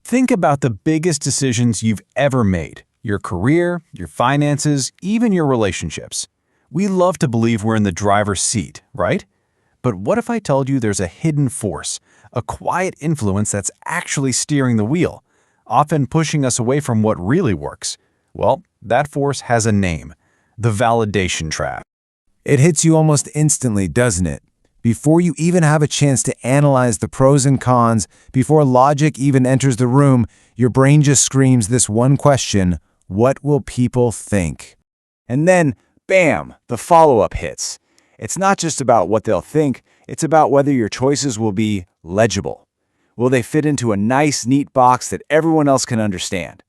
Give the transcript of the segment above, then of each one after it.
Think about the biggest decisions you've ever made: your career, your finances, even your relationships. We love to believe we're in the driver's seat, right? But what if I told you there's a hidden force, a quiet influence that's actually steering the wheel, often pushing us away from what really works? Well, that force has a name: the validation trap. It hits you almost instantly, doesn't it? Before you even have a chance to analyze the pros and cons, before logic even enters the room, your brain just screams this one question: what will people think? And then, bam, the follow-up hits. It's not just about what they'll think, it's about whether your choices will be legible. Will they fit into a nice, neat box that everyone else can understand?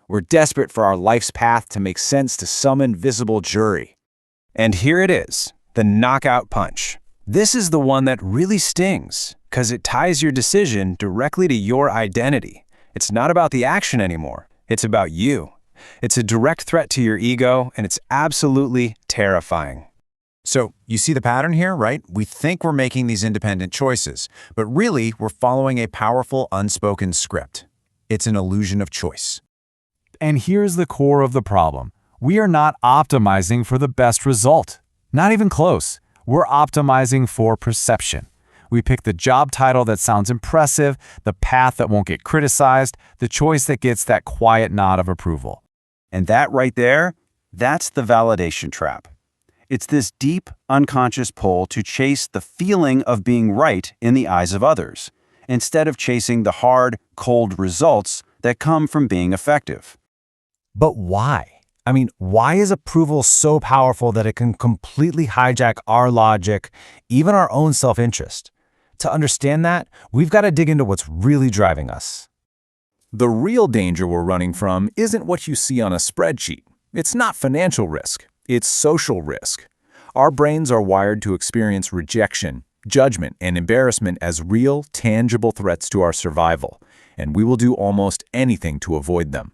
We're desperate for our life's path to make sense to some invisible jury. And here it is, the knockout punch. This is the one that really stings, because it ties your decision directly to your identity. It's not about the action anymore. It's about you. It's a direct threat to your ego, and it's absolutely terrifying. So, you see the pattern here, right? We think we're making these independent choices, but really we're following a powerful unspoken script. It's an illusion of choice. And here's the core of the problem. We are not optimizing for the best result. Not even close. We're optimizing for perception. We pick the job title that sounds impressive, the path that won't get criticized, the choice that gets that quiet nod of approval. And that right there, that's the validation trap. It's this deep, unconscious pull to chase the feeling of being right in the eyes of others, instead of chasing the hard, cold results that come from being effective. But why? I mean, why is approval so powerful that it can completely hijack our logic, even our own self-interest? To understand that, we've got to dig into what's really driving us. The real danger we're running from isn't what you see on a spreadsheet. It's not financial risk. It's social risk. Our brains are wired to experience rejection, judgment, and embarrassment as real, tangible threats to our survival, and we will do almost anything to avoid them.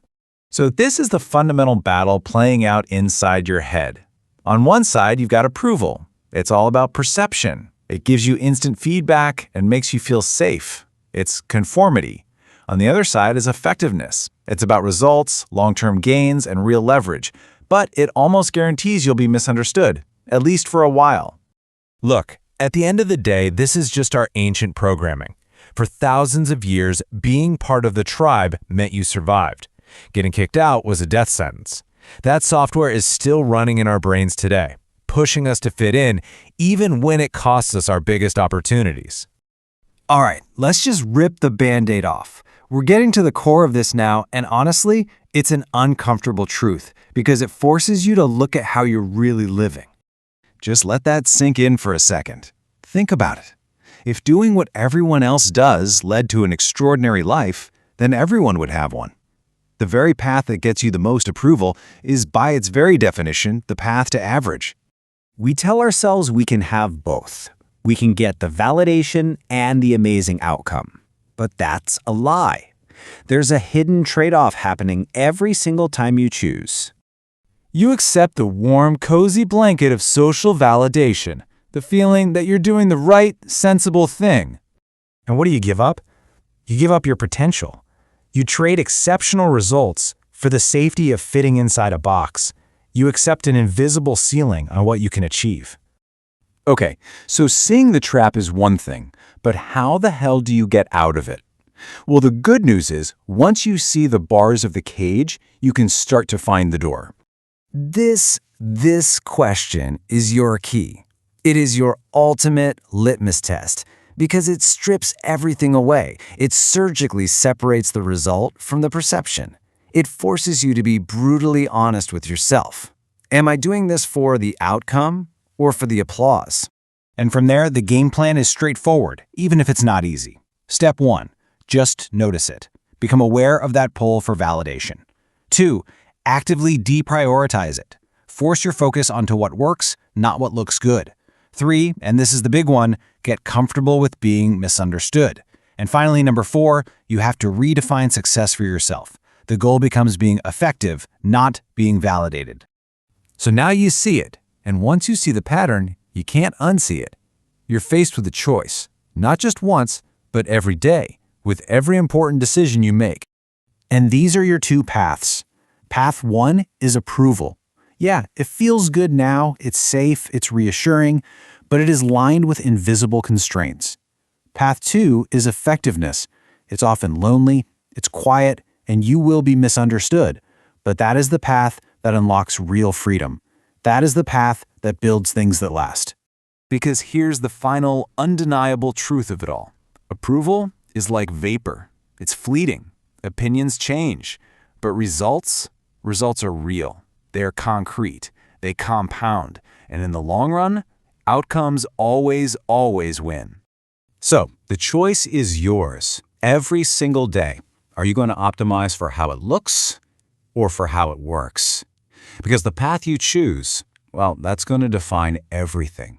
So this is the fundamental battle playing out inside your head. On one side, you've got approval. It's all about perception. It gives you instant feedback and makes you feel safe. It's conformity. On the other side is effectiveness. It's about results, long-term gains, and real leverage. But it almost guarantees you'll be misunderstood, at least for a while. Look, at the end of the day, this is just our ancient programming. For thousands of years, being part of the tribe meant you survived. Getting kicked out was a death sentence. That software is still running in our brains today, pushing us to fit in, even when it costs us our biggest opportunities. All right, let's just rip the Band-Aid off. We're getting to the core of this now, and honestly, it's an uncomfortable truth because it forces you to look at how you're really living. Just let that sink in for a second. Think about it. If doing what everyone else does led to an extraordinary life, then everyone would have one. The very path that gets you the most approval is, by its very definition, the path to average. We tell ourselves we can have both. We can get the validation and the amazing outcome. But that's a lie. There's a hidden trade-off happening every single time you choose. You accept the warm, cozy blanket of social validation, the feeling that you're doing the right, sensible thing. And what do you give up? You give up your potential. You trade exceptional results for the safety of fitting inside a box. You accept an invisible ceiling on what you can achieve. Okay, so seeing the trap is one thing, but how the hell do you get out of it? Well, the good news is, once you see the bars of the cage, you can start to find the door. This question is your key. It is your ultimate litmus test because it strips everything away. It surgically separates the result from the perception. It forces you to be brutally honest with yourself. Am I doing this for the outcome or for the applause? And from there, the game plan is straightforward, even if it's not easy. Step 1, just notice it. Become aware of that pull for validation. 2, actively deprioritize it. Force your focus onto what works, not what looks good. 3, and this is the big one, get comfortable with being misunderstood. And finally, number 4, you have to redefine success for yourself. The goal becomes being effective, not being validated. So now you see it, and once you see the pattern, you can't unsee it. You're faced with a choice, not just once, but every day. with every important decision you make. And these are your two paths. Path 1 is approval. Yeah, it feels good now, it's safe, it's reassuring, but it is lined with invisible constraints. Path 2 is effectiveness. It's often lonely, it's quiet, and you will be misunderstood. But that is the path that unlocks real freedom. That is the path that builds things that last. Because here's the final, undeniable truth of it all. Approval is like vapor. It's fleeting. Opinions change. But results are real. They are concrete. They compound. And in the long run, outcomes always win. So, the choice is yours. Every single day. Are you going to optimize for how it looks or for how it works? Because the path you choose, well, that's going to define everything.